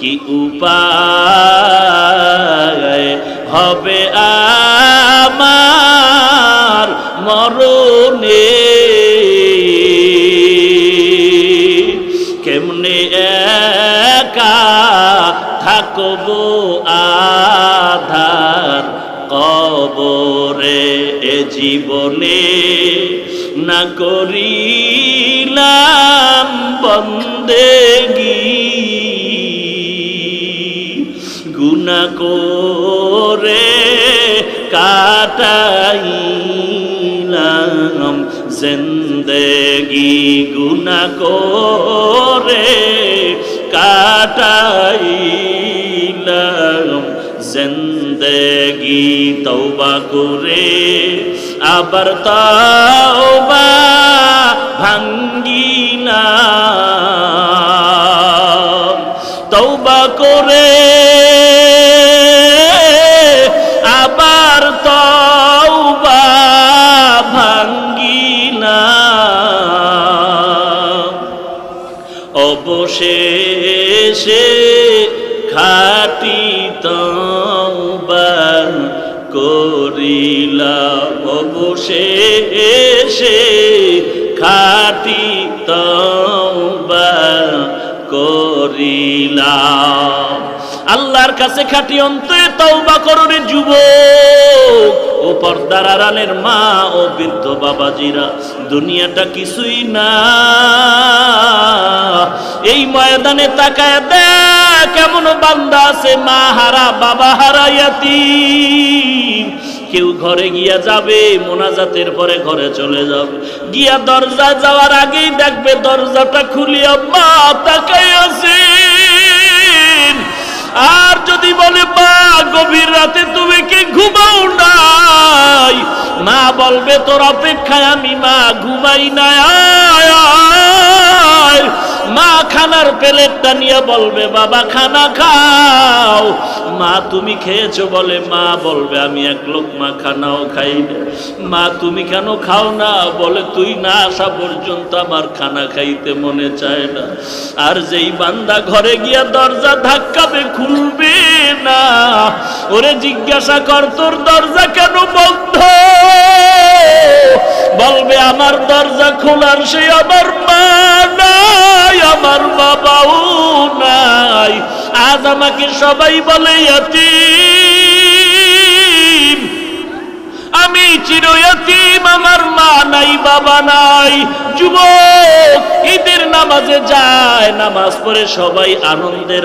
কি উপায় হবে আমার মরণে, কেমনে একা থাকবো আধার কবরে, এ জীবনে না করিলাম বন্দেগী, গুনাহ করে কাটাইলাম জিন্দেগি, গুনাহ করে কাটাইলাম জিন্দেগি। তওবা করে আবার তওবা ভাঙ্গিলাম, তওবা করে আবার তওবা ভাঙ্গিলাম, অবশেষে খাঁটি তওবা করিলাম, অবশেষে খাঁটি তওবা করিলাম। আল্লাহর কাছে খাঁটি অন্তরে তওবা করো রে যুবক ও পর্দার আড়ালের মা ও বৃদ্ধ বাবাজিরা, দুনিয়াটা কিছুই না। এই ময়দানে তাকায় দেখ কেমন বান্দা আছে মা হারা বাবা হারা ইয়াতীম। কেউ ঘরে গিয়া যাবে, মোনাজাতের পরে ঘরে চলে যাবে, গিয়া দরজা যাওয়ার আগেই দেখবে দরজাটা খুলিয়া মা তাকাই আছে। আর যদি বলে মা গভীর রাতে তুমি কি ঘুমাও নাই, মা বলবে তোর অপেক্ষায় আমি মা ঘুমাই না। মা খানার প্লেটটা নিয়ে বলবে বাবা খানা খাও। মা তুমি খেয়েছো বলে মা বলবে আমি এক লোকমা খানাও খাই না। মা তুমি কেন খাও না, বলে তুই না আসা পর্যন্ত আমার খানা খাইতে মনে চায় না। আর যেই বান্দা ঘরে গিয়া দরজা ধাক্কাবে খুলবে না, ওরে জিজ্ঞাসা কর তোর দরজা কেন বন্ধ, বলবে আমার দরজা খোলার সে আমার মা নাই, আমার বাবাও নাই। আজ আমাকে সবাই বলে ইয়াতীম, আমি চির ইয়াতীম, আমার মা নাই বাবা নাই। যুবক ঈদের নামাজে যায়, নামাজ পড়ে সবাই আনন্দের